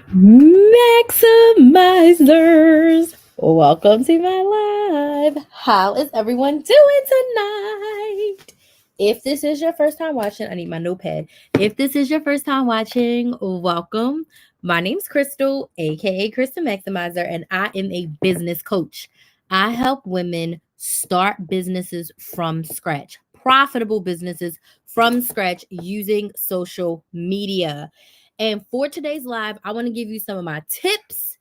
Maximizers, welcome to my live. How is everyone doing tonight? If this is your first time watching, I need my notepad. If this is your first time watching, welcome. My name's Crystal, aka Krista Maximizer, and I am a business coach. I help women start businesses from scratch, profitable businesses from scratch using social media. And for today's live, I want to give you some of my tips.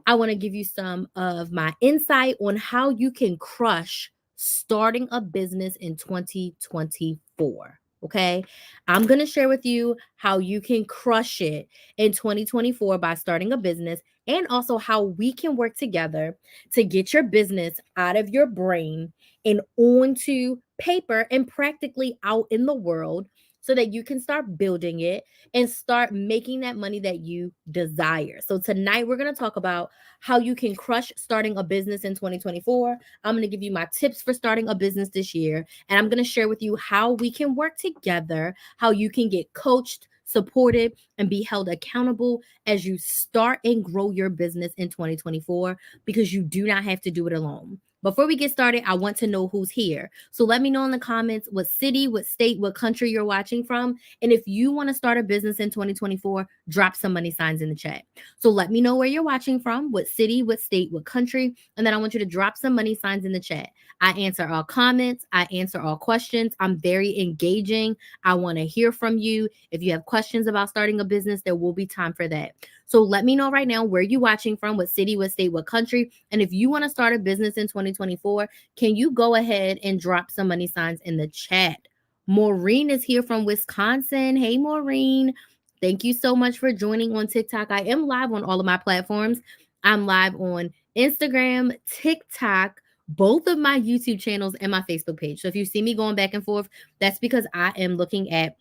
I want to give you some of my insight on how you can crush starting a business in 2024. Okay. I'm going to share with you how you can crush it in 2024 by starting a business, and also how we can work together to get your business out of your brain and onto paper and practically out in the world so that you can start building it and start making that money that you desire. So tonight we're going to talk about how you can crush starting a business in 2024. I'm going to give you my tips for starting a business this year, and I'm going to share with you how we can work together, how you can get coached, supported, and be held accountable as you start and grow your business in 2024, because you do not have to do it alone. Before we get started, I want to know who's here. So let me know in the comments what city, what state, what country you're watching from. And if you want to start a business in 2024, drop some money signs in the chat. So let me know where you're watching from, what city, what state, what country, and then I want you to drop some money signs in the chat. I answer all comments, I answer all questions. I'm very engaging. I want to hear from you. If you have questions about starting a business, there will be time for that. So let me know right now where you're watching from, what city, what state, what country. And if you want to start a business in 2024, can you go ahead and drop some money signs in the chat? Maureen is here from Wisconsin. Hey, Maureen. Thank you so much for joining on TikTok. I am live on all of my platforms. I'm live on Instagram, TikTok, both of my YouTube channels, and my Facebook page. So if you see me going back and forth, that's because I am looking at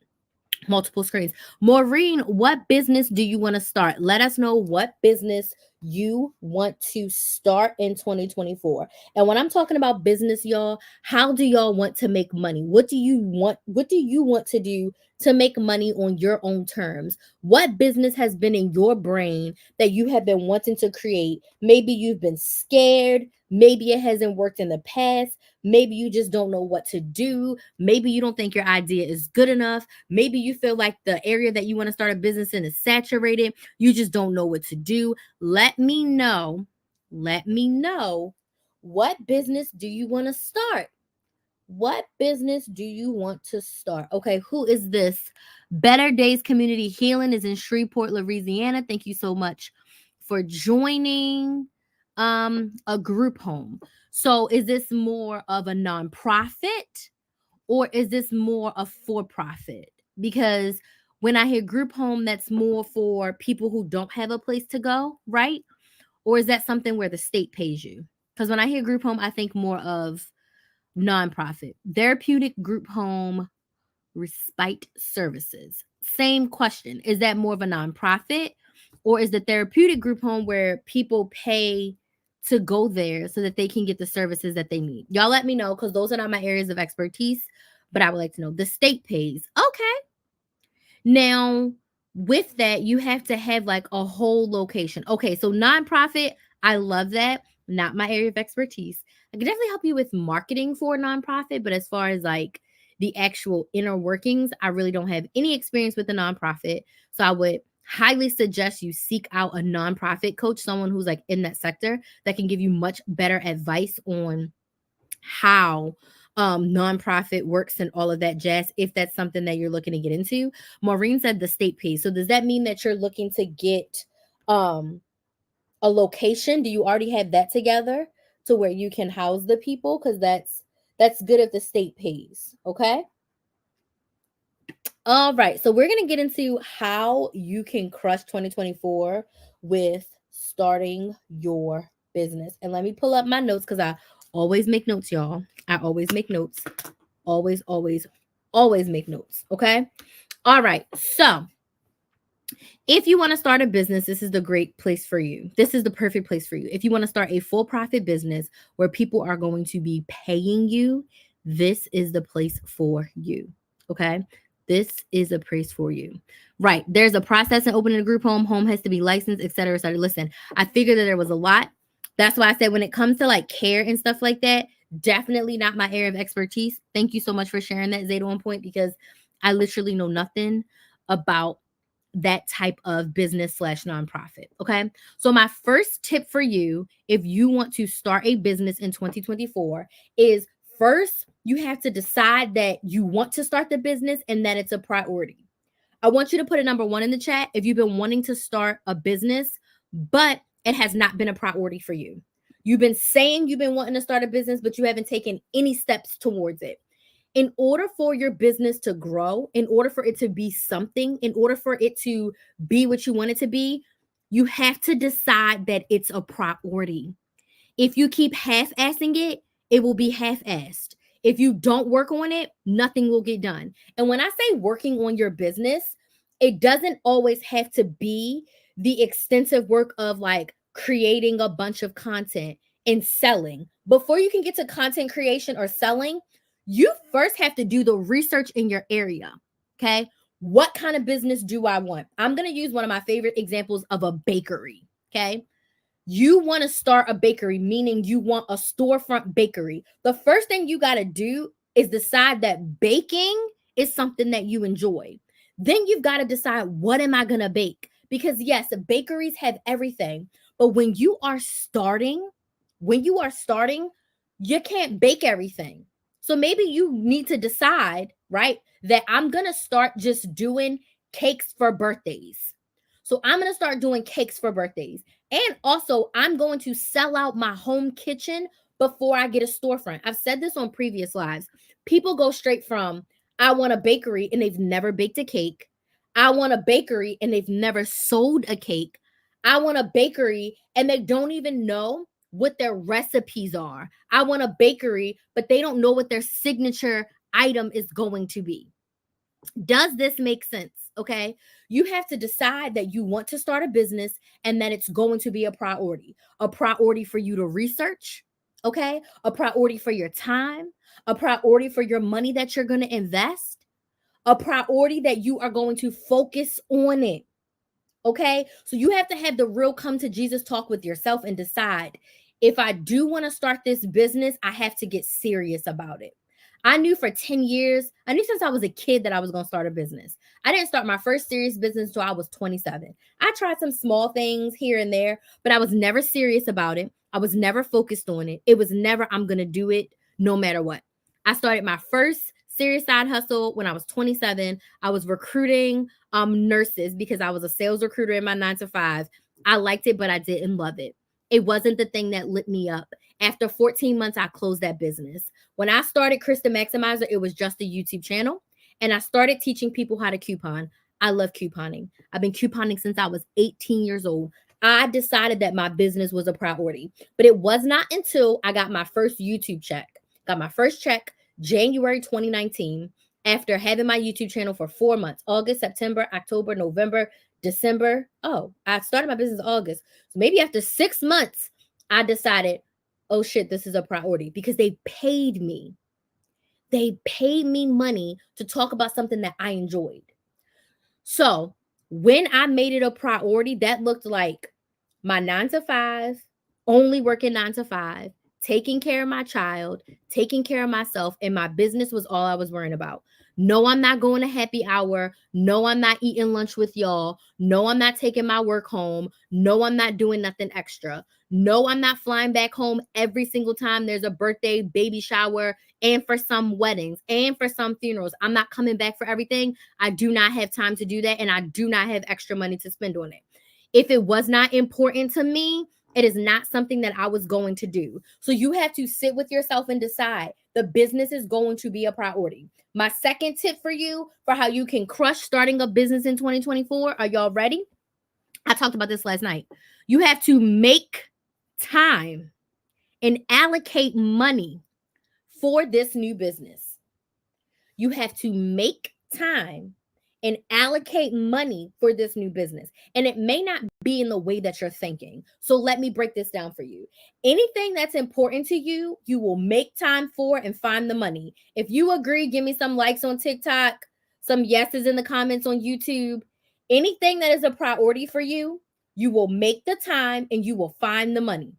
multiple screens. Maureen, what business do you want to start? Let us know what business you want to start in 2024. And when I'm talking about business, y'all, how do y'all want to make money? What do you want? What do you want to do to make money on your own terms? What business has been in your brain that you have been wanting to create? Maybe you've been scared. Maybe it hasn't worked in the past. Maybe you just don't know what to do. Maybe you don't think your idea is good enough. Maybe you feel like the area that you want to start a business in is saturated. You just don't know what to do. Let me know. Let me know. What business do you want to start? What business do you want to start? Okay, who is this? Better Days Community Healing is in Shreveport, Louisiana. Thank you so much for joining a group home. So is this more of a nonprofit, or is this more a for profit? Because when I hear group home, that's more for people who don't have a place to go, right? Or is that something where the state pays you? Because when I hear group home, I think more of nonprofit. Therapeutic group home respite services. Same question. Is that more of a nonprofit, or is the therapeutic group home where people pay to go there so that they can get the services that they need? Y'all let me know, because those are not my areas of expertise, but I would like to know. The state pays. Okay. Now, with that, you have to have like a whole location. Okay, so nonprofit, I love that. Not my area of expertise. I can definitely help you with marketing for a nonprofit, but as far as like the actual inner workings, I really don't have any experience with a nonprofit. So I would highly suggest you seek out a nonprofit coach, someone who's like in that sector that can give you much better advice on how nonprofit works and all of that jazz, if that's something that you're looking to get into. Maureen said the state pays. So does that mean that you're looking to get um a location? Do you already have that together to where you can house the people? Because that's good if the state pays. Okay. All right. So we're gonna get into how you can crush 2024 with starting your business. And let me pull up my notes, because I always make notes, y'all. I always make notes. Always, always, always make notes. Okay. All right. So if you want to start a business, this is the great place for you. This is the perfect place for you. If you want to start a full profit business where people are going to be paying you, this is the place for you. Okay. this is a place for you. Right. There's a process in opening a group home. Home has to be licensed, et cetera, et cetera. Listen, I figured that there was a lot. That's why I said when it comes to like care and stuff like that, definitely not my area of expertise. Thank you so much for sharing that, Zeta on Point, because I literally know nothing about that type of business slash nonprofit. Okay. So, my first tip for you, if you want to start a business in 2024, is first, you have to decide that you want to start the business and that it's a priority. I want you to put a number one in the chat if you've been wanting to start a business, but it has not been a priority for you. You've been saying you've been wanting to start a business, but you haven't taken any steps towards it. In order for your business to grow, in order for it to be something, in order for it to be what you want it to be, you have to decide that it's a priority. If you keep half assing it, it will be half assed. If you don't work on it, nothing will get done. And when I say working on your business, it doesn't always have to be the extensive work of like creating a bunch of content and selling. Before you can get to content creation or selling, you first have to do the research in your area. Okay. What kind of business do I want? I'm going to use one of my favorite examples of a bakery. Okay. You want to start a bakery, meaning you want a storefront bakery. The first thing you got to do is decide that baking is something that you enjoy. Then you've got to decide, what am I going to bake? Because yes, bakeries have everything, but when you are starting, you can't bake everything. So maybe you need to decide, right, that I'm going to start just doing cakes for birthdays. So I'm going to start doing cakes for birthdays. And also, I'm going to sell out my home kitchen before I get a storefront. I've said this on previous lives. People go straight from, I want a bakery and they've never baked a cake. I want a bakery and they've never sold a cake. I want a bakery and they don't even know what their recipes are. I want a bakery, but they don't know what their signature item is going to be. Does this make sense? Okay. You have to decide that you want to start a business and that it's going to be a priority for you to research. Okay. A priority for your time, a priority for your money that you're going to invest, a priority that you are going to focus on it. Okay. So you have to have the real come to Jesus talk with yourself and decide, if I do want to start this business, I have to get serious about it. I knew for 10 years, I knew since I was a kid that I was going to start a business. I didn't start my first serious business until I was 27. I tried some small things here and there, but I was never serious about it. I was never focused on it. It was never, I'm going to do it no matter what. I started my first serious side hustle when I was 27. I was recruiting nurses because I was a sales recruiter in my 9 to 5. I liked it, but I didn't love it. It wasn't the thing that lit me up. After 14 months, I closed that business. When I started Krista Maximizer, it was just a YouTube channel. And I started teaching people how to coupon. I love couponing. I've been couponing since I was 18 years old. I decided that my business was a priority. But it was not until I got my first YouTube check. Got my first check January 2019, after having my YouTube channel for 4 months, August, September, October, November, December. Oh, I started my business in August. So maybe after 6 months, I decided, oh shit, this is a priority, because they paid me. They paid me money to talk about something that I enjoyed. So when I made it a priority, that looked like my 9 to 5, only working 9 to 5, taking care of my child, taking care of myself, and my business was all I was worrying about. No, I'm not going to happy hour. No, I'm not eating lunch with y'all. No, I'm not taking my work home. No, I'm not doing nothing extra. No, I'm not flying back home every single time there's a birthday, baby shower, and for some weddings and for some funerals. I'm not coming back for everything. I do not have time to do that, and I do not have extra money to spend on it. If it was not important to me, it is not something that I was going to do. So you have to sit with yourself and decide the business is going to be a priority. My second tip for you for how you can crush starting a business in 2024. Are y'all ready? I talked about this last night. You have to make time and allocate money for this new business. You have to make time and allocate money for this new business. And it may not be in the way that you're thinking. So let me break this down for you. Anything that's important to you, you will make time for and find the money. If you agree, give me some likes on TikTok. some yeses in the comments on YouTube. Anything that is a priority for you, you will make the time and you will find the money.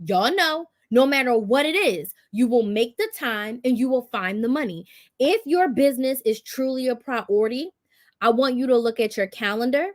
Y'all know, no matter what it is, you will make the time and you will find the money. If your business is truly a priority, I want you to look at your calendar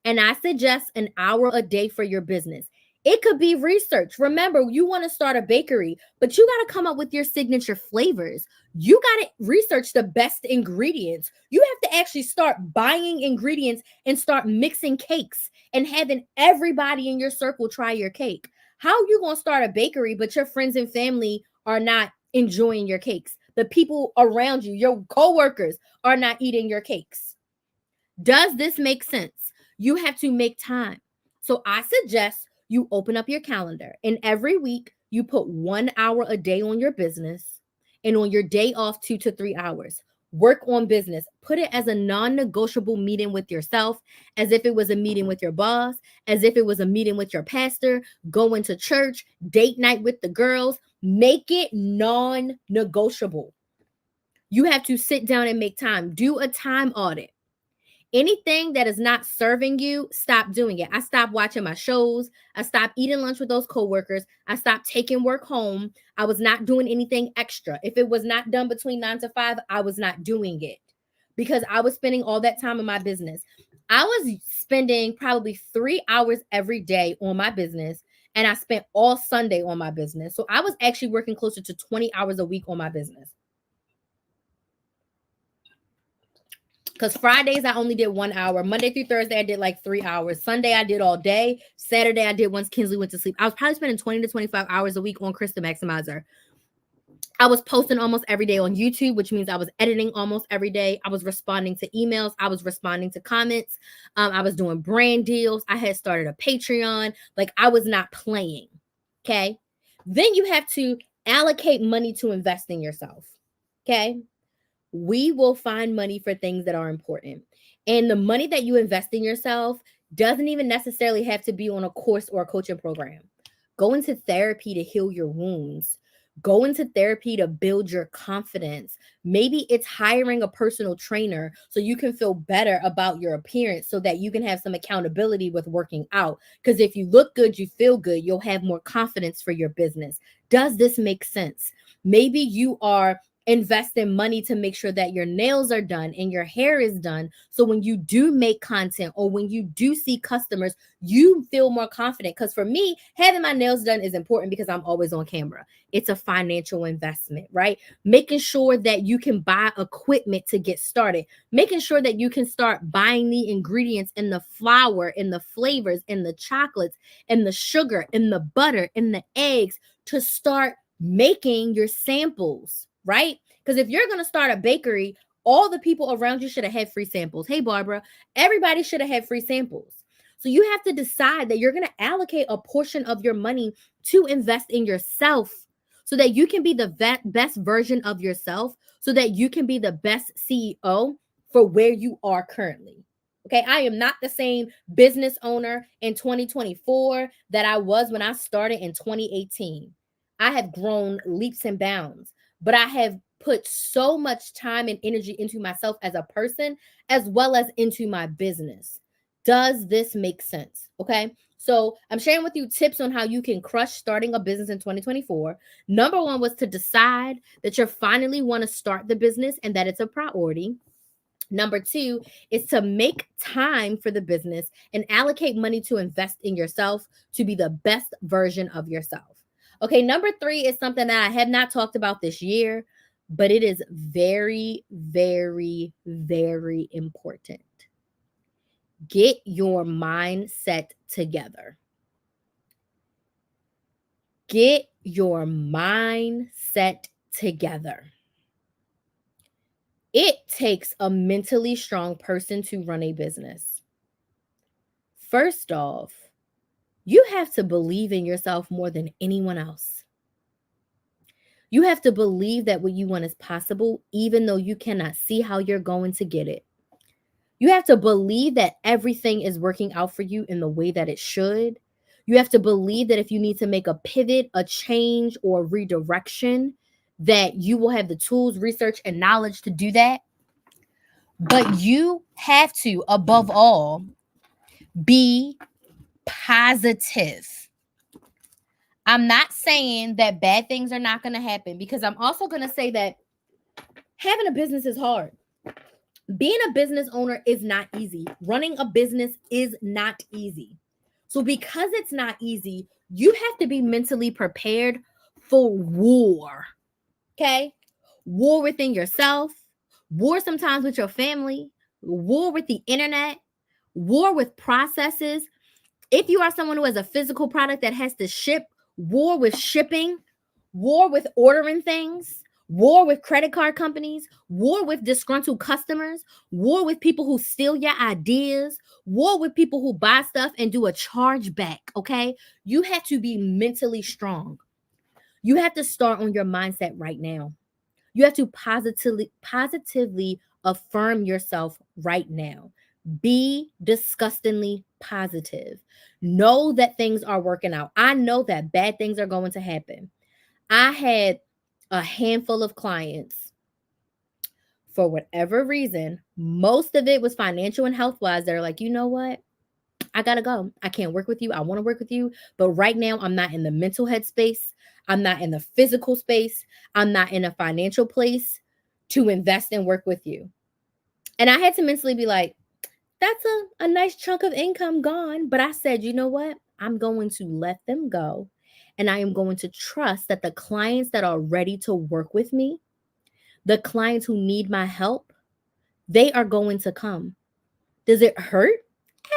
and I suggest an hour a day for your business. It could be research. Remember, you want to start a bakery, but you got to come up with your signature flavors. You got to research the best ingredients. You have to actually start buying ingredients and start mixing cakes and having everybody in your circle try your cake. How you going to start a bakery, but your friends and family are not enjoying your cakes? The people around you, your coworkers, are not eating your cakes. Does this make sense? You have to make time. So I suggest you open up your calendar and every week you put 1 hour a day on your business, and on your day off, 2 to 3 hours. Work on business. Put it as a non-negotiable meeting with yourself, as if it was a meeting with your boss, as if it was a meeting with your pastor, going to church, date night with the girls. Make it non-negotiable. You have to sit down and make time. Do a time audit. Anything that is not serving you, stop doing it. I stopped watching my shows. I stopped eating lunch with those coworkers. I stopped taking work home. I was not doing anything extra. If it was not done between 9 to 5, I was not doing it because I was spending all that time in my business. I was spending probably 3 hours every day on my business, and I spent all Sunday on my business. So I was actually working closer to 20 hours a week on my business. Because Fridays I only did 1 hour. Monday through Thursday I did like 3 hours. Sunday I did all day. Saturday I did once Kinsley went to sleep. I was probably spending 20 to 25 hours a week on Krista Maximizer. I was posting almost every day on YouTube, which means I was editing almost every day. I was responding to emails. I was responding to comments. I was doing brand deals. I had started a Patreon. Like, I was not playing. Okay. Then you have to allocate money to invest in yourself. Okay. We will find money for things that are important. And the money that you invest in yourself doesn't even necessarily have to be on a course or a coaching program. Go into therapy to heal your wounds. Go into therapy to build your confidence. Maybe it's hiring a personal trainer so you can feel better about your appearance so that you can have some accountability with working out. Because if you look good, you feel good, you'll have more confidence for your business. Does this make sense? Maybe you are investing money to make sure that your nails are done and your hair is done. So when you do make content or when you do see customers, you feel more confident. Because for me, having my nails done is important because I'm always on camera. It's a financial investment, right? Making sure that you can buy equipment to get started, making sure that you can start buying the ingredients and the flour and the flavors and the chocolates and the sugar and the butter and the eggs to start making your samples, right? Because if you're going to start a bakery, all the people around you should have had free samples. Hey, Barbara, everybody should have had free samples. So you have to decide that you're going to allocate a portion of your money to invest in yourself so that you can be the best version of yourself, so that you can be the best CEO for where you are currently. Okay, I am not the same business owner in 2024 that I was when I started in 2018. I have grown leaps and bounds, but I have put so much time and energy into myself as a person, as well as into my business. Does this make sense? Okay. So I'm sharing with you tips on how you can crush starting a business in 2024. Number one was to decide that you finally want to start the business and that it's a priority. Number two is to make time for the business and allocate money to invest in yourself to be the best version of yourself. Okay, number three is something that I have not talked about this year, but it is very, very, very important. Get your mindset together. Get your mindset together. It takes a mentally strong person to run a business. First off, you have to believe in yourself more than anyone else. You have to believe that what you want is possible, even though you cannot see how you're going to get it. You have to believe that everything is working out for you in the way that it should. You have to believe that if you need to make a pivot, a change, or redirection, that you will have the tools, research, and knowledge to do that. But you have to, above all, be positive. I'm not saying that bad things are not going to happen, because I'm also going to say that having a business is hard. Being a business owner is not easy. Running a business is not easy. So, because it's not easy, you have to be mentally prepared for war. Okay? War within yourself, war sometimes with your family, war with the internet, war with processes. If you are someone who has a physical product that has to ship, war with shipping, war with ordering things, war with credit card companies, war with disgruntled customers, war with people who steal your ideas, war with people who buy stuff and do a charge back. Okay? You have to be mentally strong. You have to start on your mindset right now. You have to positively affirm yourself right now. Be disgustingly positive. Know that things are working out. I know that bad things are going to happen. I had a handful of clients, for whatever reason, most of it was financial and health wise. They're like, you know what? I gotta go. I can't work with you. I want to work with you. But right now, I'm not in the mental head space. I'm not in the physical space. I'm not in a financial place to invest and work with you. And I had to mentally be like, that's a nice chunk of income gone. But I said, you know what? I'm going to let them go. And I am going to trust that the clients that are ready to work with me, the clients who need my help, they are going to come. Does it hurt?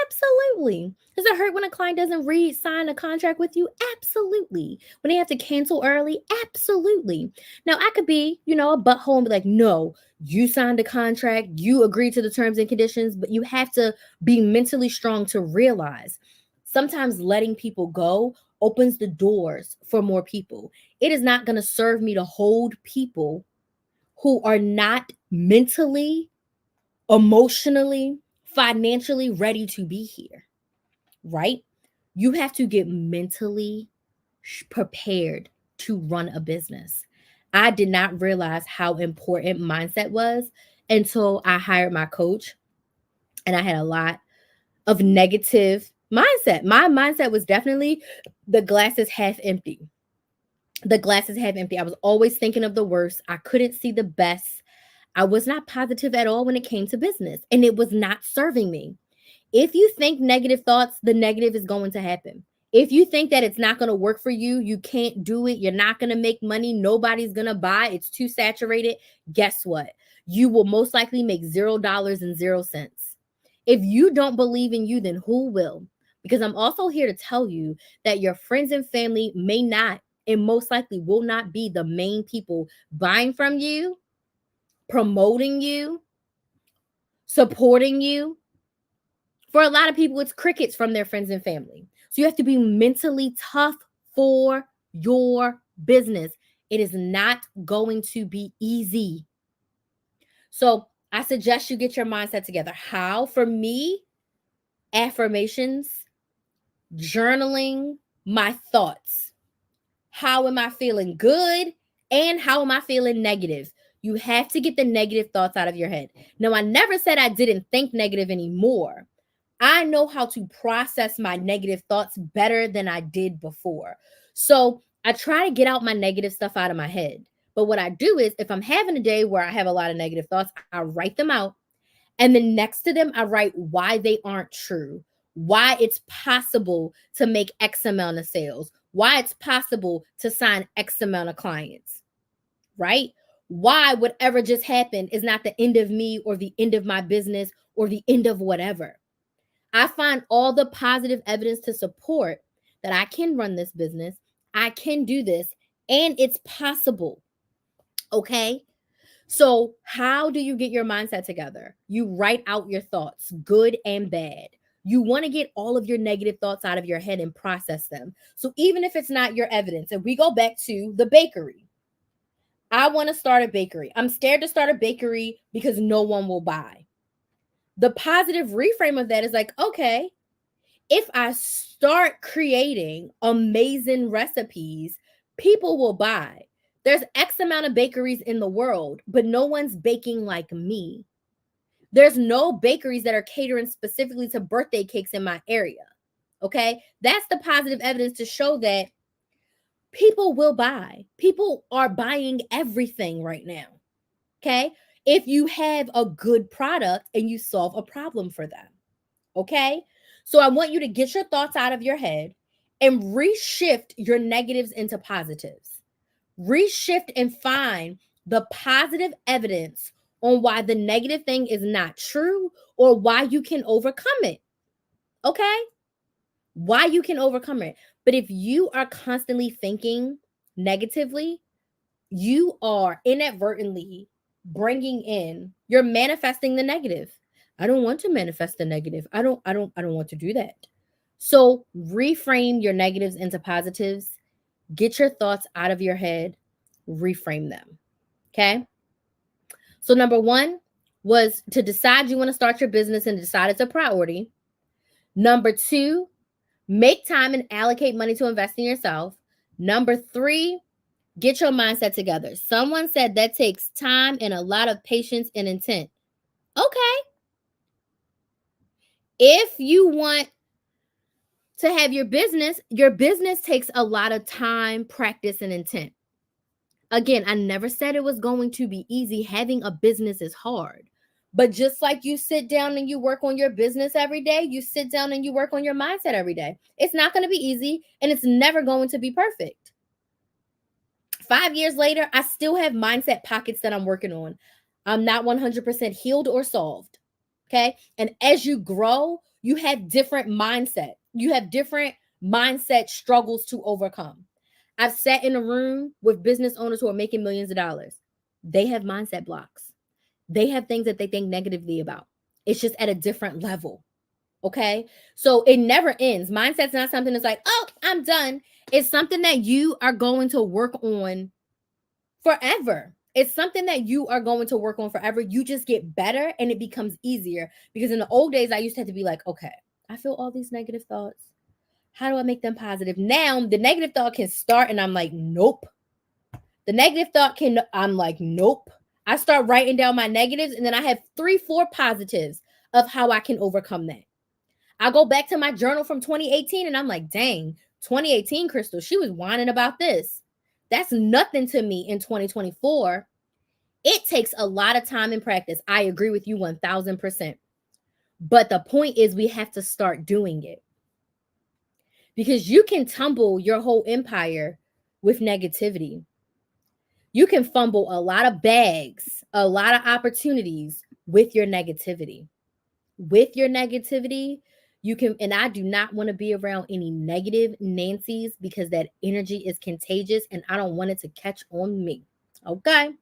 Absolutely. Does it hurt when a client doesn't sign a contract with you? Absolutely. When they have to cancel early? Absolutely. Now, I could be, a butthole and be like, no, you signed a contract, you agreed to the terms and conditions, but you have to be mentally strong to realize sometimes letting people go opens the doors for more people. It is not going to serve me to hold people who are not mentally, emotionally, financially ready to be here, right? You have to get mentally prepared to run a business. I did not realize how important mindset was until I hired my coach, and I had a lot of negative mindset. My mindset was definitely the glass is half empty. The glass is half empty. I was always thinking of the worst. I couldn't see the best. I was not positive at all when it came to business, and it was not serving me. If you think negative thoughts, the negative is going to happen. If you think that it's not going to work for you, you can't do it, you're not going to make money, nobody's going to buy, it's too saturated, guess what? You will most likely make $0 and 0 cents. If you don't believe in you, then who will? Because I'm also here to tell you that your friends and family may not, and most likely will not be the main people buying from you, promoting you, supporting you. For a lot of people, it's crickets from their friends and family. So you have to be mentally tough for your business. It is not going to be easy. So I suggest you get your mindset together. How? For me, affirmations, journaling, my thoughts. How am I feeling good? And how am I feeling negative? You have to get the negative thoughts out of your head. Now, I never said I didn't think negative anymore. I know how to process my negative thoughts better than I did before. So I try to get out my negative stuff out of my head. But what I do is, if I'm having a day where I have a lot of negative thoughts, I write them out. And then next to them, I write why they aren't true, why it's possible to make X amount of sales, why it's possible to sign X amount of clients, right? Why whatever just happened is not the end of me or the end of my business or the end of whatever. I find all the positive evidence to support that I can run this business, I can do this, and it's possible. Okay? So, how do you get your mindset together? You write out your thoughts, good and bad. You want to get all of your negative thoughts out of your head and process them. So, even if it's not your evidence, and we go back to the bakery, I want to start a bakery. I'm scared to start a bakery because no one will buy. The positive reframe of that is like, okay, if I start creating amazing recipes, people will buy. There's X amount of bakeries in the world, but no one's baking like me. There's no bakeries that are catering specifically to birthday cakes in my area. Okay. That's the positive evidence to show that people will buy. People are buying everything right now. Okay. If you have a good product and you solve a problem for them. Okay. So I want you to get your thoughts out of your head and reshift your negatives into positives. Reshift and find the positive evidence on why the negative thing is not true or why you can overcome it. Okay? Why you can overcome it. But if you are constantly thinking negatively, you are inadvertently you're manifesting the negative. I don't want to manifest the negative. I don't want to do that. So reframe your negatives into positives. Get your thoughts out of your head, reframe them. Okay? So number 1 was to decide you want to start your business and decide it's a priority. Number 2, make time and allocate money to invest in yourself. Number 3, get your mindset together. Someone said that takes time and a lot of patience and intent. Okay. If you want to have your business takes a lot of time, practice, and intent. Again, I never said it was going to be easy. Having a business is hard. But just like you sit down and you work on your business every day, you sit down and you work on your mindset every day. It's not going to be easy and it's never going to be perfect. 5 years later, I still have mindset pockets that I'm working on. I'm not 100% healed or solved. Okay. And as you grow, you have different mindset. You have different mindset struggles to overcome. I've sat in a room with business owners who are making millions of dollars. They have mindset blocks. They have things that they think negatively about. It's just at a different level. Okay. So it never ends. Mindset's not something that's like, oh, I'm done. It's something that you are going to work on forever. It's something that you are going to work on forever. You just get better and it becomes easier. Because in the old days, I used to have to be like, okay, I feel all these negative thoughts. How do I make them positive? Now the negative thought can start and I'm like, nope. I'm like, nope. I start writing down my negatives and then I have 3-4 positives of how I can overcome that. I go back to my journal from 2018 and I'm like, dang, 2018, Crystal, she was whining about this. That's nothing to me in 2024. It takes a lot of time and practice. I agree with you 1000%. But the point is, we have to start doing it. Because you can tumble your whole empire with negativity. You can fumble a lot of bags, a lot of opportunities with your negativity. With your negativity, you can, and I do not want to be around any negative Nancy's because that energy is contagious and I don't want it to catch on me. Okay.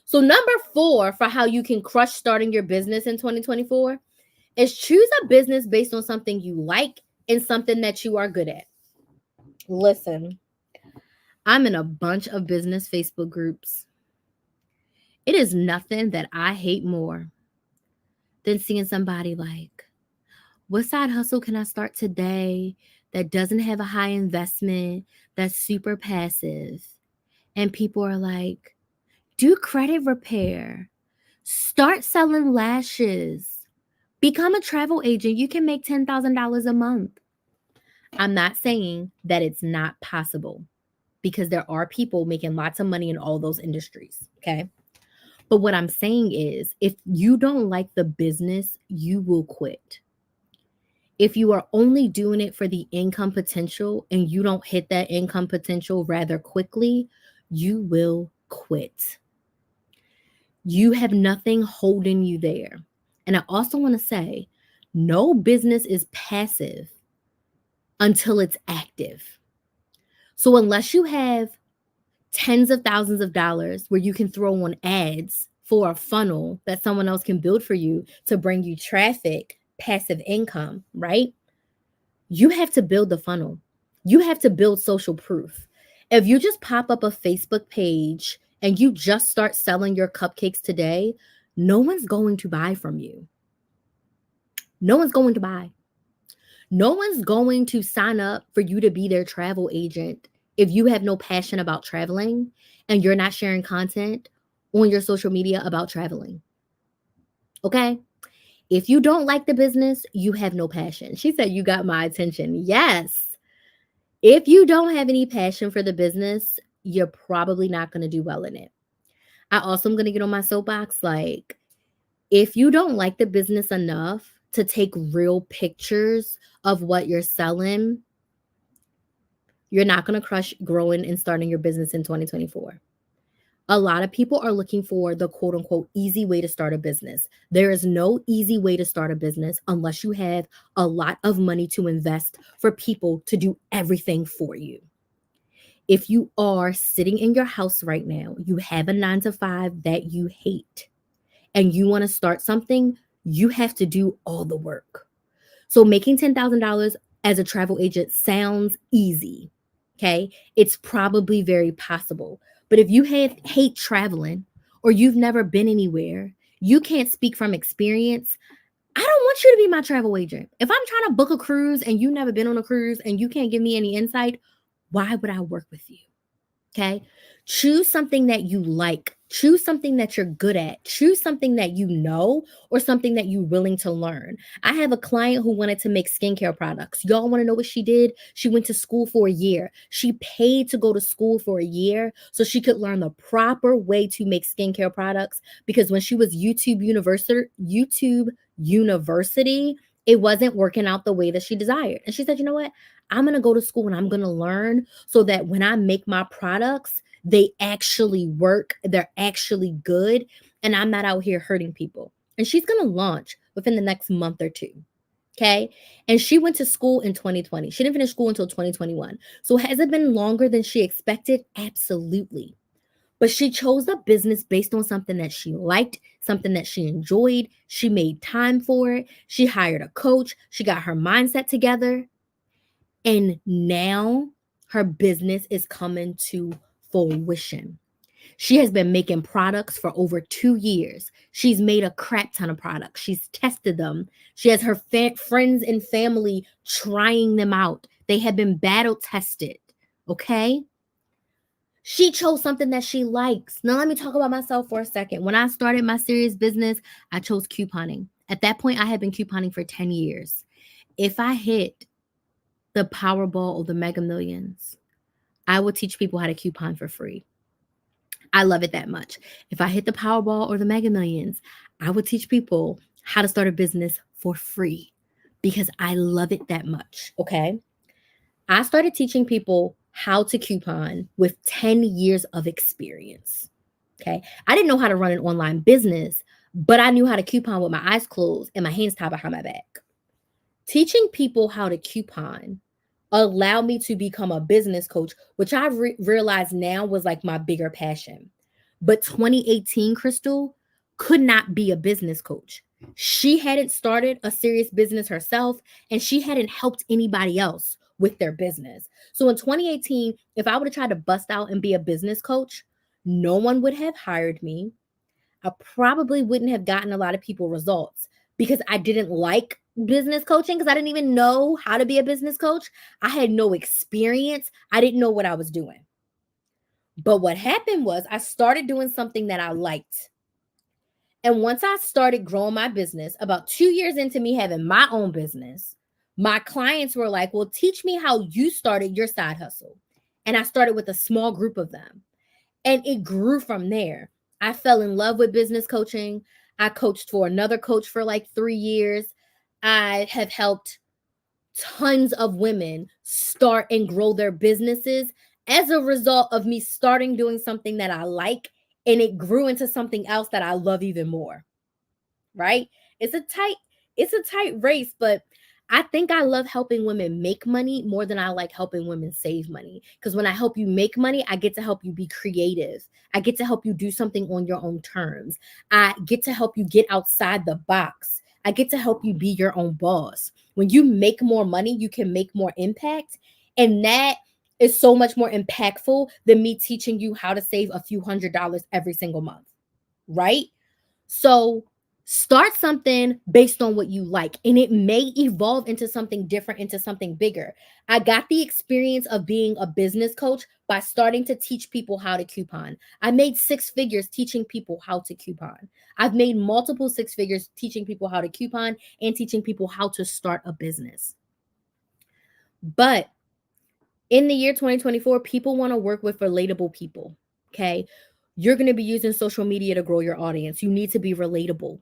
So number 4 for how you can crush starting your business in 2024 is choose a business based on something you like and something that you are good at. Listen, I'm in a bunch of business Facebook groups. It is nothing that I hate more than seeing somebody like, what side hustle can I start today that doesn't have a high investment, that's super passive? And people are like, do credit repair, start selling lashes, become a travel agent. You can make $10,000 a month. I'm not saying that it's not possible because there are people making lots of money in all those industries. Okay. But what I'm saying is, if you don't like the business, you will quit. If you are only doing it for the income potential and you don't hit that income potential rather quickly, you will quit. You have nothing holding you there. And I also want to say, no business is passive until it's active. So unless you have tens of thousands of dollars where you can throw on ads for a funnel that someone else can build for you to bring you traffic, passive income, right? You have to build the funnel. You have to build social proof. If you just pop up a Facebook page and you just start selling your cupcakes today, no one's going to buy from you. No one's going to buy. No one's going to sign up for you to be their travel agent if you have no passion about traveling and you're not sharing content on your social media about traveling. Okay? If you don't like the business, you have no passion. She said, you got my attention. Yes. If you don't have any passion for the business, you're probably not going to do well in it. I also am going to get on my soapbox. Like, if you don't like the business enough to take real pictures of what you're selling, you're not going to crush growing and starting your business in 2024. A lot of people are looking for the quote unquote easy way to start a business. There is no easy way to start a business unless you have a lot of money to invest for people to do everything for you. If you are sitting in your house right now, you have a 9 to 5 that you hate, and you want to start something, you have to do all the work. So making $10,000 as a travel agent sounds easy. Okay. It's probably very possible. But if you hate traveling or you've never been anywhere, you can't speak from experience. I don't want you to be my travel agent. If I'm trying to book a cruise and you've never been on a cruise and you can't give me any insight, why would I work with you? Okay. Choose something that you like. Choose something that you're good at. Choose something that you know or something that you're willing to learn. I have a client who wanted to make skincare products. Y'all want to know what she did? She went to school for a year. She paid to go to school for a year so she could learn the proper way to make skincare products, because when she was YouTube University, it wasn't working out the way that she desired. And she said, you know what? I'm going to go to school and I'm going to learn so that when I make my products, they actually work, they're actually good, and I'm not out here hurting people. And she's going to launch within the next month or two. Okay. And she went to school in 2020. She didn't finish school until 2021. So has it been longer than she expected? Absolutely. But she chose a business based on something that she liked, something that she enjoyed. She made time for it. She hired a coach. She got her mindset together. And now her business is coming to fruition. She has been making products for over 2 years. She's made a crap ton of products. She's tested them. She has her friends and family trying them out. They have been battle tested. Okay. She chose something that she likes. Now, let me talk about myself for a second. When I started my serious business, I chose couponing. At that point, I had been couponing for 10 years. If I hit the Powerball or the Mega Millions, I would teach people how to coupon for free. I love it that much. If I hit the Powerball or the Mega Millions, I would teach people how to start a business for free because I love it that much. Okay. I started teaching people how to coupon with 10 years of experience. Okay. I didn't know how to run an online business, but I knew how to coupon with my eyes closed and my hands tied behind my back. Teaching people how to coupon allowed me to become a business coach, which I realized now was like my bigger passion. But 2018, Crystal could not be a business coach. She hadn't started a serious business herself, and she hadn't helped anybody else with their business. So in 2018, if I would have tried to bust out and be a business coach, no one would have hired me. I probably wouldn't have gotten a lot of people results because I didn't like business coaching because I didn't even know how to be a business coach. I had no experience. I didn't know what I was doing. But what happened was I started doing something that I liked. And once I started growing my business, about 2 years into me having my own business, my clients were like, well, teach me how you started your side hustle. And I started with a small group of them. And it grew from there. I fell in love with business coaching. I coached for another coach for like 3 years. I have helped tons of women start and grow their businesses as a result of me starting doing something that I like, and it grew into something else that I love even more. Right? It's a tight race, but I think I love helping women make money more than I like helping women save money. Because when I help you make money, I get to help you be creative. I get to help you do something on your own terms. I get to help you get outside the box. I get to help you be your own boss. When you make more money, you can make more impact. And that is so much more impactful than me teaching you how to save a few $100s every single month. Right? So Start something based on what you like, and it may evolve into something different, into something bigger. I got the experience of being a business coach by starting to teach people how to coupon. I made six figures teaching people how to coupon. I've made multiple six figures teaching people how to coupon and teaching people how to start a business. But in the year 2024, people want to work with relatable people. Okay. You're going to be using social media to grow your audience. You need to be relatable,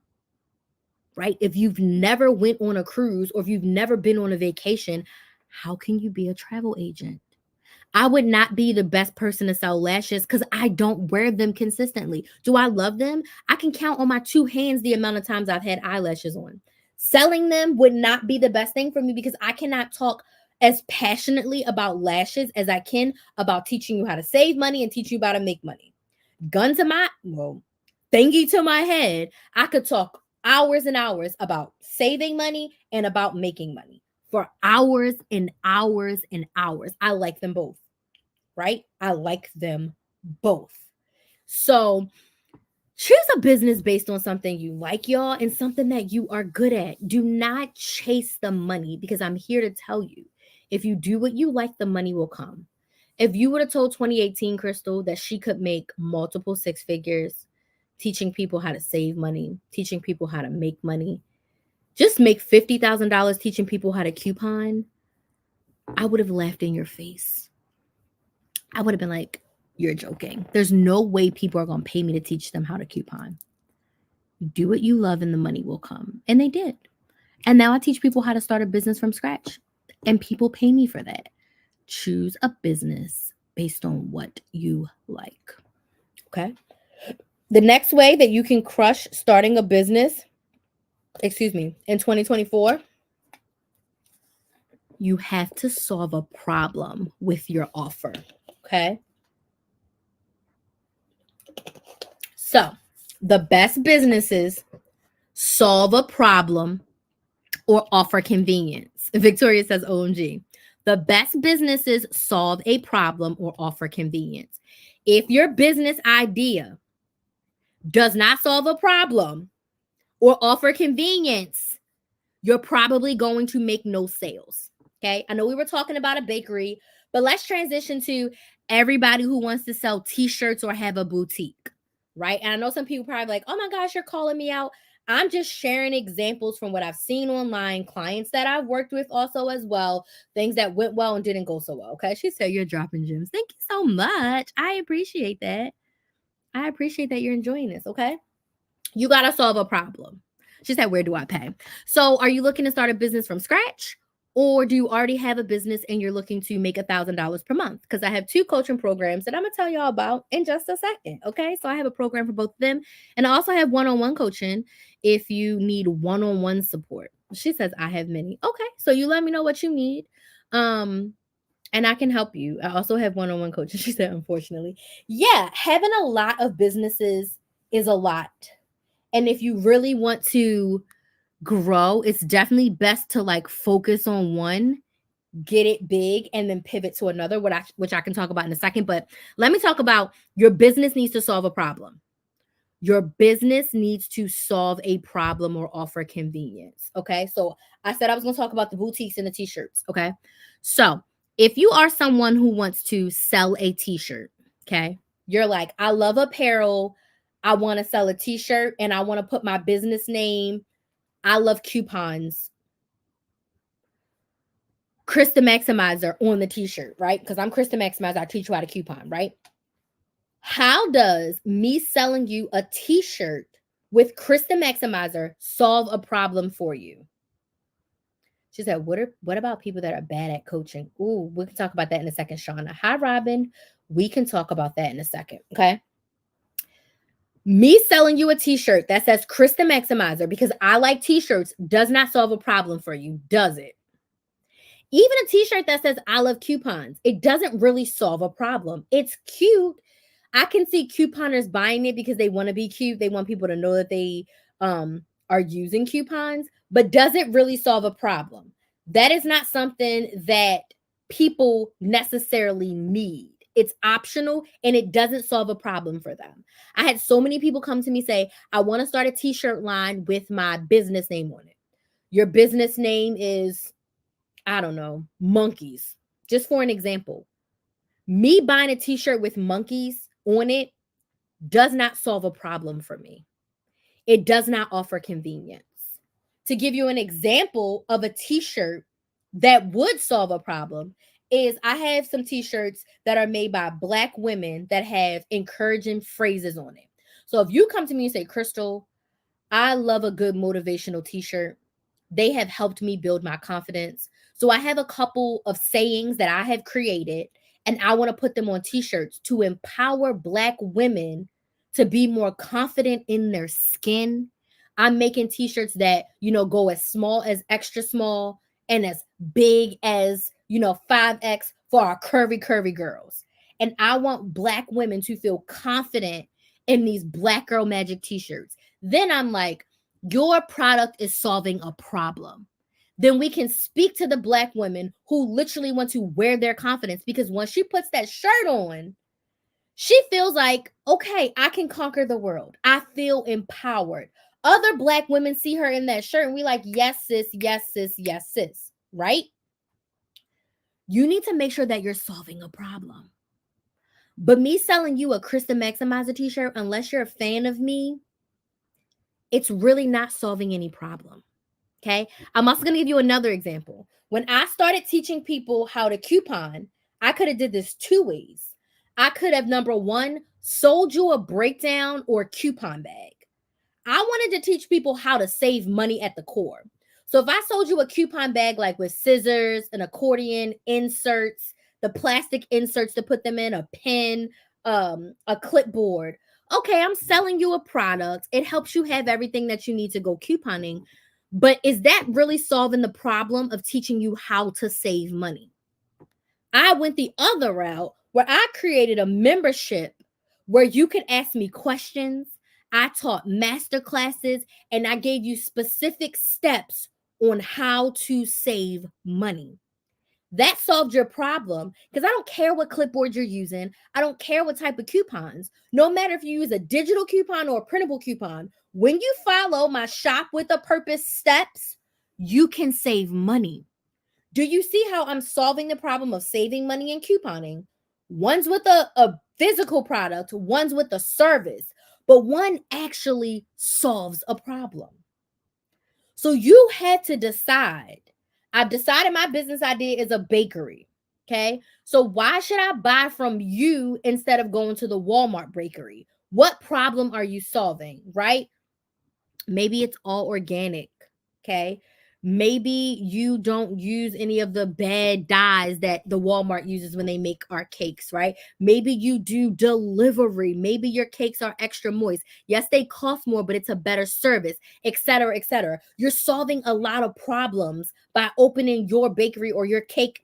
right? If you've never went on a cruise or if you've never been on a vacation, how can you be a travel agent? I would not be the best person to sell lashes because I don't wear them consistently. Do I love them? I can count on my two hands the amount of times I've had eyelashes on. Selling them would not be the best thing for me because I cannot talk as passionately about lashes as I can about teaching you how to save money and teach you how to make money. Gun to my, well, thingy to my head, I could talk hours and hours about saving money and about making money for hours and hours and hours. I like them both, right? I like them both. So choose a business based on something you like, y'all, and something that you are good at. Do not chase the money because I'm here to tell you, if you do what you like, the money will come. If you would have told 2018 Crystal that she could make multiple six figures teaching people how to save money, teaching people how to make money, just make $50,000 teaching people how to coupon, I would have laughed in your face. I would have been like, you're joking. There's no way people are going to pay me to teach them how to coupon. Do what you love and the money will come. And they did. And now I teach people how to start a business from scratch. And people pay me for that. Choose a business based on what you like. Okay. The next way that you can crush starting a business, in 2024, you have to solve a problem with your offer. Okay. So the best businesses solve a problem or offer convenience. Victoria says, OMG. The best businesses solve a problem or offer convenience. If your business idea does not solve a problem or offer convenience, you're probably going to make no sales. Okay. I know we were talking about a bakery, but let's transition to everybody who wants to sell t-shirts or have a boutique, right? And I know some people probably like, oh my gosh, you're calling me out. I'm just sharing examples from what I've seen online, clients that I've worked with also as well, things that went well and didn't go so well. Okay. She said you're dropping gems. Thank you so much. I appreciate that. I appreciate that you're enjoying this. Okay. You got to solve a problem. She said, where do I pay? So are you looking to start a business from scratch? Or do you already have a business and you're looking to make $1,000 per month? Because I have two coaching programs that I'm going to tell y'all about in just a second. Okay. So I have a program for both of them. And I also have one-on-one coaching if you need one-on-one support. She says, I have many. Okay. So you let me know what you need. And I can help you. I also have one-on-one coaching. She said, unfortunately. Yeah. Having a lot of businesses is a lot. And if you really want to grow, it's definitely best to like focus on one, get it big, and then pivot to another, which I can talk about in a second. But let me talk about your business needs to solve a problem. Your business needs to solve a problem or offer convenience. Okay. So I said I was going to talk about the boutiques and the t-shirts. Okay. So if you are someone who wants to sell a t-shirt, okay, you're like, I love apparel. I want to sell a t-shirt and I want to put my business name. I love coupons. Krista Maximizer on the t-shirt, right? Because I'm Krista Maximizer. I teach you how to coupon, right? How does me selling you a t-shirt with Krista Maximizer solve a problem for you? She said, what about people that are bad at coaching? Ooh, we can talk about that in a second, Shauna. Hi, Robin. We can talk about that in a second, okay? Me selling you a t-shirt that says Krista Maximizer because I like t-shirts does not solve a problem for you, does it? Even a t-shirt that says I love coupons, it doesn't really solve a problem. It's cute. I can see couponers buying it because they want to be cute. They want people to know that they are using coupons, but does it really solve a problem? That is not something that people necessarily need. It's optional and it doesn't solve a problem for them. I had so many people come to me say, I want to start a t-shirt line with my business name on it. Your business name is, I don't know, monkeys. Just for an example, me buying a t-shirt with monkeys on it does not solve a problem for me. It does not offer convenience. To give you an example of a t-shirt that would solve a problem is I have some t-shirts that are made by Black women that have encouraging phrases on it. So if you come to me and say, Crystal, I love a good motivational t-shirt, they have helped me build my confidence. So I have a couple of sayings that I have created and I want to put them on t-shirts to empower Black women to be more confident in their skin. I'm making t-shirts that, go as small as extra small and as big as, 5X for our curvy girls. And I want Black women to feel confident in these Black Girl Magic t-shirts. Then I'm like, your product is solving a problem. Then we can speak to the Black women who literally want to wear their confidence, because once she puts that shirt on, she feels like, okay, I can conquer the world. I feel empowered. Other Black women see her in that shirt and we like, yes, sis, yes, sis, yes, sis, right? You need to make sure that you're solving a problem. But me selling you a Krista Maximizer t-shirt, unless you're a fan of me, it's really not solving any problem. Okay. I'm also going to give you another example. When I started teaching people how to coupon, I could have did this two ways. I could have, number one, sold you a breakdown or coupon bag. I wanted to teach people how to save money at the core. So if I sold you a coupon bag, like with scissors, an accordion, inserts, the plastic inserts to put them in, a pen, a clipboard. Okay, I'm selling you a product. It helps you have everything that you need to go couponing. But is that really solving the problem of teaching you how to save money? I went the other route where I created a membership where you could ask me questions. I taught master classes and I gave you specific steps on how to save money. That solved your problem, because I don't care what clipboard you're using. I don't care what type of coupons. No matter if you use a digital coupon or a printable coupon, when you follow my shop with a purpose steps, you can save money. Do you see how I'm solving the problem of saving money and couponing? One's with a physical product, one's with a service, but one actually solves a problem. So you had to decide. I've decided my business idea is a bakery. Okay. So why should I buy from you instead of going to the Walmart bakery? What problem are you solving? Right? Maybe it's all organic. Okay. Maybe you don't use any of the bad dyes that the Walmart uses when they make our cakes, right? Maybe you do delivery. Maybe your cakes are extra moist. Yes, they cost more, but it's a better service, etc., etc. You're solving a lot of problems by opening your bakery or your cake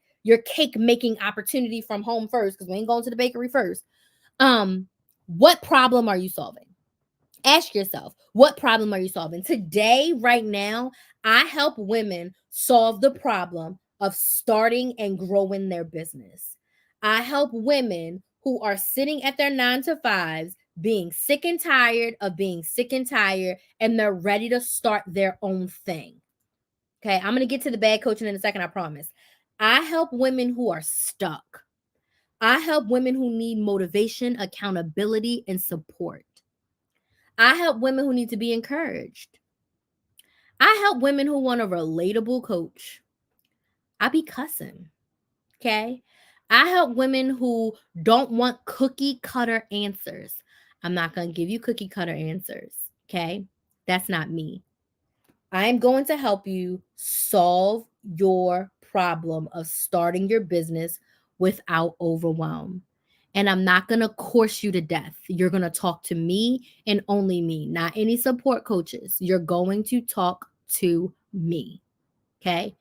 making opportunity from home first, because we ain't going to the bakery first. What problem are you solving? Ask yourself, what problem are you solving? Today, right now, I help women solve the problem of starting and growing their business. I help women who are sitting at their 9 to 5s, being sick and tired of being sick and tired, and they're ready to start their own thing. Okay, I'm going to get to the bad coaching in a second, I promise. I help women who are stuck. I help women who need motivation, accountability, and support. I help women who need to be encouraged. I help women who want a relatable coach. I be cussing. Okay. I help women who don't want cookie cutter answers. I'm not going to give you cookie cutter answers. Okay. That's not me. I'm going to help you solve your problem of starting your business without overwhelm. And I'm not going to course you to death. You're going to talk to me and only me, not any support coaches. You're going to talk to me. Okay.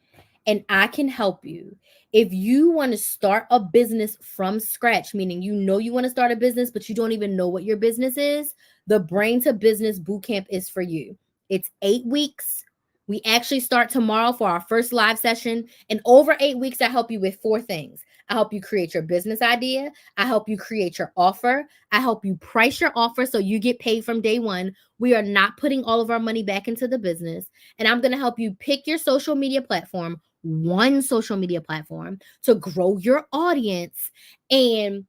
And I can help you. If you want to start a business from scratch, meaning you want to start a business, but you don't even know what your business is, the Brain to Business Bootcamp is for you. It's 8 weeks. We actually start tomorrow for our first live session. And over 8 weeks, I help you with 4 things. I help you create your business idea. I help you create your offer. I help you price your offer so you get paid from day one. We are not putting all of our money back into the business. And I'm going to help you pick your social media platform, one social media platform, to grow your audience and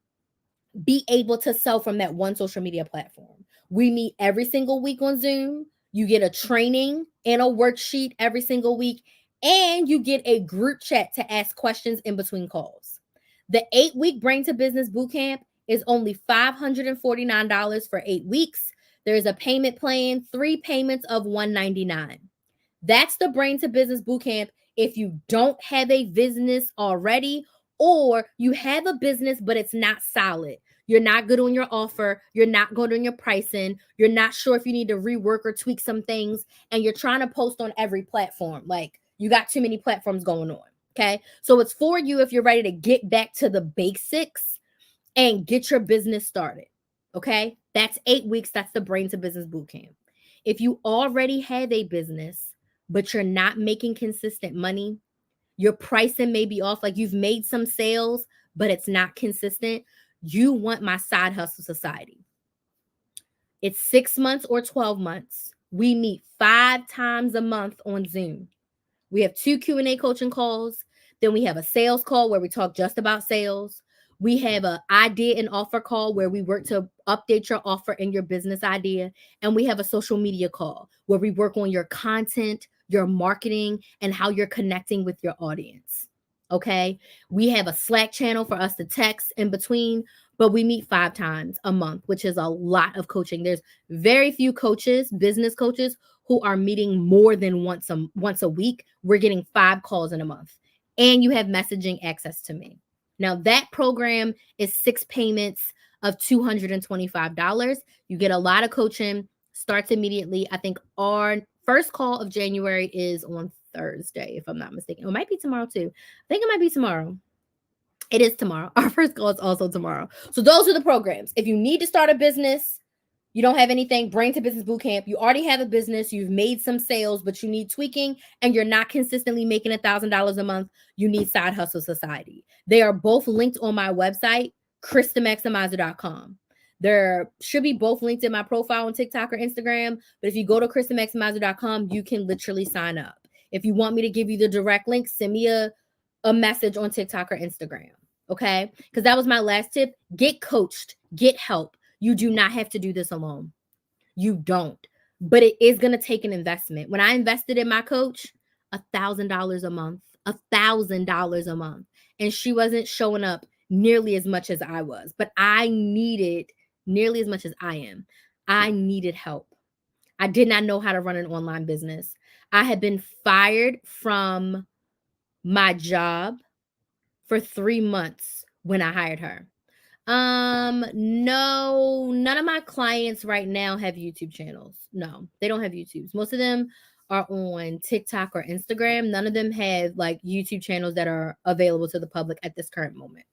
be able to sell from that one social media platform. We meet every single week on Zoom. You get a training and a worksheet every single week, and you get a group chat to ask questions in between calls. The 8-week Brain to Business Bootcamp is only $549 for 8 weeks. There's a payment plan, 3 payments of $199. That's the Brain to Business Bootcamp. If you don't have a business already, or you have a business but it's not solid, you're not good on your offer, you're not good on your pricing, you're not sure if you need to rework or tweak some things, and you're trying to post on every platform. Like, you got too many platforms going on. Okay. So it's for you if you're ready to get back to the basics and get your business started. Okay. That's 8 weeks. That's the Brain to Business Bootcamp. If you already have a business, but you're not making consistent money, your pricing may be off, like you've made some sales, but it's not consistent, you want my Side Hustle Society. It's 6 months or 12 months. We meet 5 times a month on Zoom. We have 2 Q&A coaching calls. Then we have a sales call where we talk just about sales. We have an idea and offer call where we work to update your offer and your business idea. And we have a social media call where we work on your content, your marketing, and how you're connecting with your audience. Okay. We have a Slack channel for us to text in between, but we meet 5 times a month, which is a lot of coaching. There's very few coaches, business coaches, who are meeting more than once a week. We're getting 5 calls in a month. And you have messaging access to me. Now, that program is 6 payments of $225. You get a lot of coaching, starts immediately. I think our first call of January is on Thursday, if I'm not mistaken. It might be tomorrow too. I think it might be tomorrow. It is tomorrow. Our first call is also tomorrow. So those are the programs. If you need to start a business, you don't have anything, Brain to Business Bootcamp. You already have a business, you've made some sales, but you need tweaking and you're not consistently making $1,000 a month, you need Side Hustle Society. They are both linked on my website, KristaMaximizer.com. There should be both linked in my profile on TikTok or Instagram, but if you go to KristaMaximizer.com, you can literally sign up. If you want me to give you the direct link, send me a message on TikTok or Instagram, okay? Because that was my last tip. Get coached, get help. You do not have to do this alone. You don't. But it is going to take an investment. When I invested in my coach, $1,000 a month, $1,000 a month. And she wasn't showing up nearly as much as I was. But I needed nearly as much as I am. I needed help. I did not know how to run an online business. I had been fired from my job for 3 months when I hired her. No, none of my clients right now have YouTube channels. No, they don't have YouTubes. Most of them are on TikTok or Instagram. None of them have like YouTube channels that are available to the public at this current moment.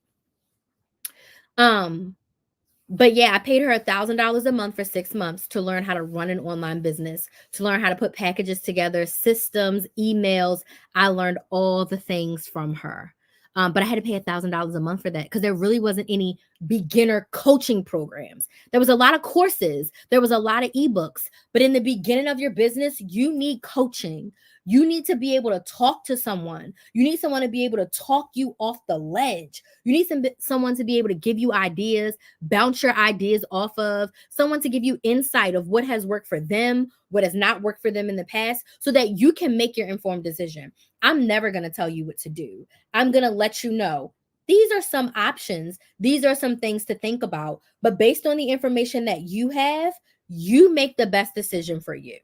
But yeah, I paid her $1,000 a month for 6 months to learn how to run an online business, to learn how to put packages together, systems, emails. I learned all the things from her. But I had to pay $1,000 a month for that because there really wasn't any beginner coaching programs. There was a lot of courses. There was a lot of ebooks. But in the beginning of your business, you need coaching. You need to be able to talk to someone. You need someone to be able to talk you off the ledge. You need someone to be able to give you ideas, bounce your ideas off of, someone to give you insight of what has worked for them, what has not worked for them in the past, so that you can make your informed decision. I'm never going to tell you what to do. I'm going to let you know these are some options. These are some things to think about. But based on the information that you have, you make the best decision for you.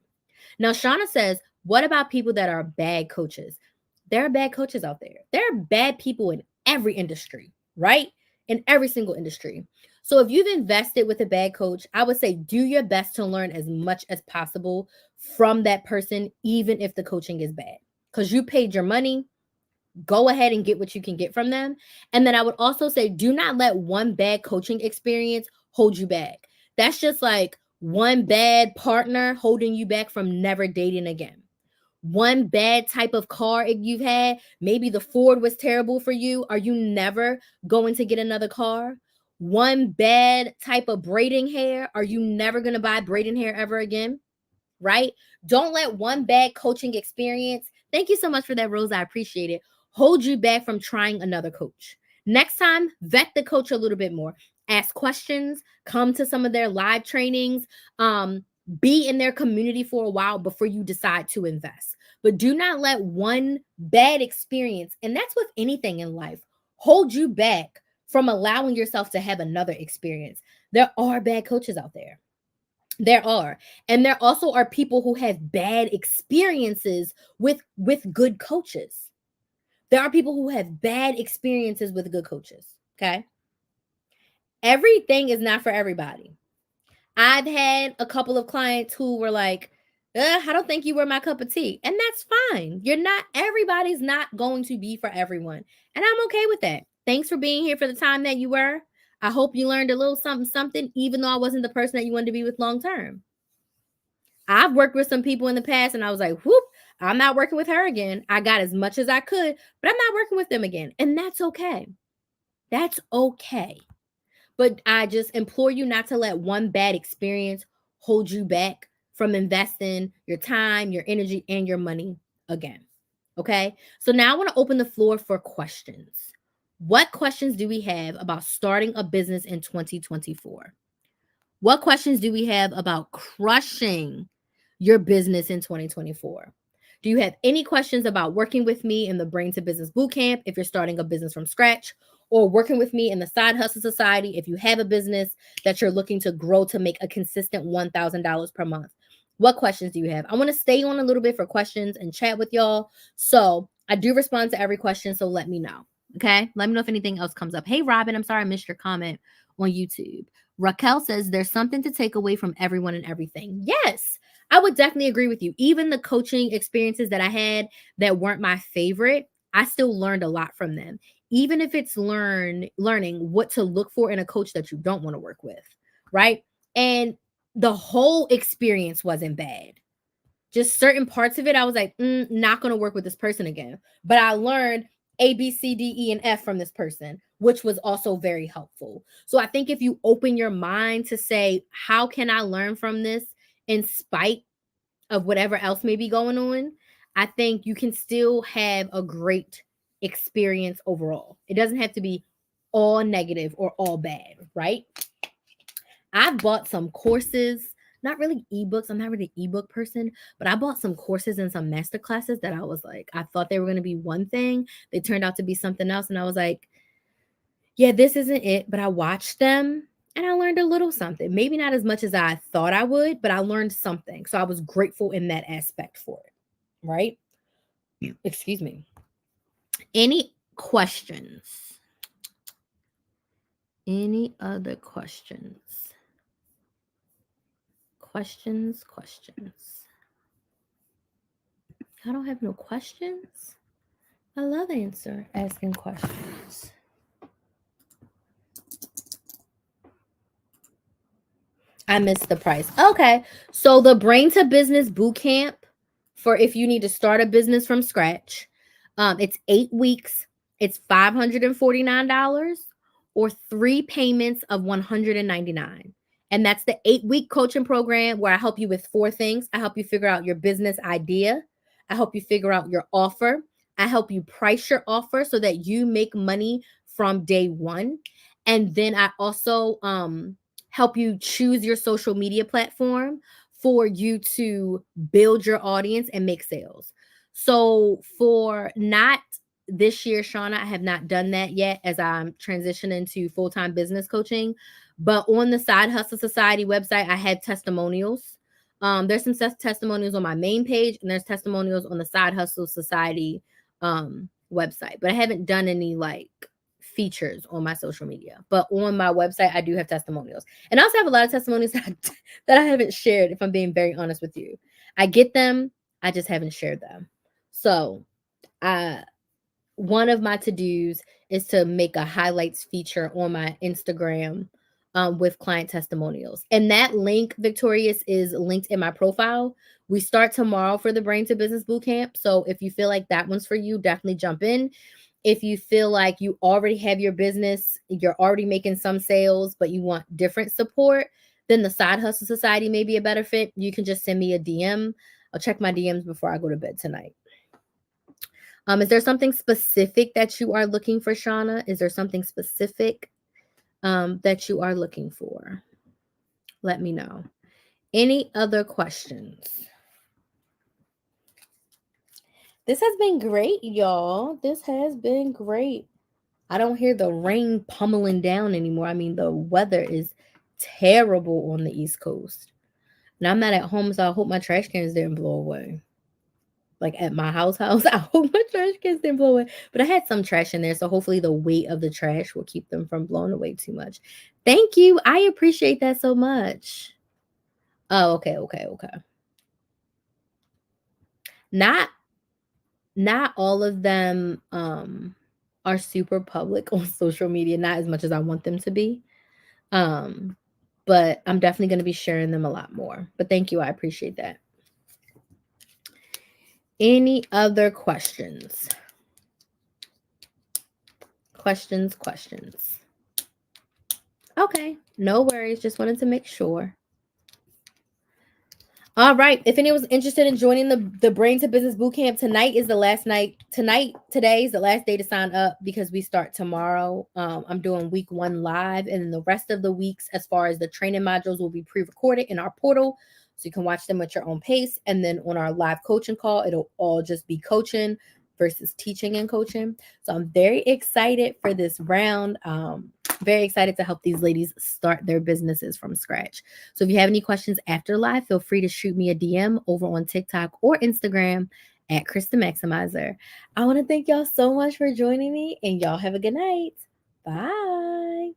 Now, Shauna says, what about people that are bad coaches? There are bad coaches out there. There are bad people in every industry, right? In every single industry. So if you've invested with a bad coach, I would say do your best to learn as much as possible from that person, even if the coaching is bad. Because you paid your money, go ahead and get what you can get from them. And then I would also say, do not let one bad coaching experience hold you back. That's just like one bad partner holding you back from never dating again. one bad type of car you've had. Maybe the Ford was terrible for you. Are you never going to get another car? One bad type of braiding hair. Are you never going to buy braiding hair ever again? Right? Don't let one bad coaching experience, thank you so much for that, Rose. I appreciate it, hold you back from trying another coach. Next time, vet the coach a little bit more. Ask questions, come to some of their live trainings, be in their community for a while before you decide to invest. But do not let one bad experience, and that's with anything in life, hold you back from allowing yourself to have another experience. There are bad coaches out there. There are. And there also are people who have bad experiences with good coaches. There are people who have bad experiences with good coaches. Okay? Everything is not for everybody. I've had a couple of clients who were like, I don't think you were my cup of tea. And that's fine. You're not, everybody's not going to be for everyone. And I'm okay with that. Thanks for being here for the time that you were. I hope you learned a little something, even though I wasn't the person that you wanted to be with long term. I've worked with some people in the past and I was like, whoop, I'm not working with her again. I got as much as I could, but I'm not working with them again. And that's okay. That's okay. But I just implore you not to let one bad experience hold you back from investing your time, your energy, and your money again. Okay. So now I want to open the floor for questions. What questions do we have about starting a business in 2024? What questions do we have about crushing your business in 2024? Do you have any questions about working with me in the Brain to Business Bootcamp if you're starting a business from scratch, or working with me in the Side Hustle Society if you have a business that you're looking to grow to make a consistent $1,000 per month? What questions do you have? I want to stay on a little bit for questions and chat with y'all. So I do respond to every question, so let me know. Okay? Let me know if anything else comes up. Hey, Robin, I'm sorry I missed your comment on YouTube. Raquel says there's something to take away from everyone and everything. Yes, I would definitely agree with you. Even the coaching experiences that I had that weren't my favorite, I still learned a lot from them. Even if it's learning what to look for in a coach that you don't want to work with, right? And the whole experience wasn't bad. Just certain parts of it, I was like, not going to work with this person again. But I learned A, B, C, D, E, and F from this person, which was also very helpful. So I think if you open your mind to say, how can I learn from this in spite of whatever else may be going on, I think you can still have a great experience overall. It doesn't have to be all negative or all bad, right? I've bought some courses, not really ebooks. I'm not really an ebook person, but I bought some courses and some master classes that I was like, I thought they were going to be one thing. They turned out to be something else. And I was like, yeah, this isn't it. But I watched them and I learned a little something. Maybe not as much as I thought I would, but I learned something. So I was grateful in that aspect for it. Right? Excuse me. Any questions? Any other questions? Questions. I don't have no questions. I love asking questions. I missed the price. Okay. So the Brain to Business Bootcamp, for if you need to start a business from scratch, it's 8 weeks. It's $549 or 3 payments of $199. And that's the 8-week coaching program where I help you with 4 things. I help you figure out your business idea. I help you figure out your offer. I help you price your offer so that you make money from day one. And then I also help you choose your social media platform for you to build your audience and make sales. So for not this year, Shauna, I have not done that yet as I'm transitioning to full-time business coaching. But on the Side Hustle Society website, I have testimonials. There's some testimonials on my main page, and there's testimonials on the Side Hustle Society website. But I haven't done any like features on my social media. But on my website, I do have testimonials. And I also have a lot of testimonials that I haven't shared, if I'm being very honest with you. I get them, I just haven't shared them. So one of my to-dos is to make a highlights feature on my Instagram with client testimonials. And that link, Victorious, is linked in my profile. We start tomorrow for the Brain to Business Bootcamp. So if you feel like that one's for you, definitely jump in. If you feel like you already have your business, you're already making some sales, but you want different support, then the Side Hustle Society may be a better fit. You can just send me a DM. I'll check my DMs before I go to bed tonight. Is there something specific that you are looking for, Shauna? Is there something specific that you are looking for? Let me know. Any other questions? This has been great, y'all. This has been great. I don't hear the rain pummeling down anymore. I mean, the weather is terrible on the East Coast. And I'm not at home, so I hope my trash cans didn't blow away. Like at my house, I hope my trash cans didn't blow away. But I had some trash in there, so hopefully the weight of the trash will keep them from blowing away too much. Thank you. I appreciate that so much. Oh, okay. Not all of them are super public on social media, not as much as I want them to be. But I'm definitely going to be sharing them a lot more. But thank you. I appreciate that. Any other questions? Questions? Okay. No worries. Just wanted to make sure. All right. If anyone's interested in joining the Brain to Business Bootcamp, tonight is the last night. Today is the last day to sign up because we start tomorrow. I'm doing week 1 live, and then the rest of the weeks, as far as the training modules, will be pre-recorded in our portal, so you can watch them at your own pace. And then on our live coaching call, it'll all just be coaching versus teaching and coaching. So I'm very excited for this round. Very excited to help these ladies start their businesses from scratch. So if you have any questions after live, feel free to shoot me a DM over on TikTok or Instagram at Krista Maximizer. I want to thank y'all so much for joining me, and y'all have a good night. Bye.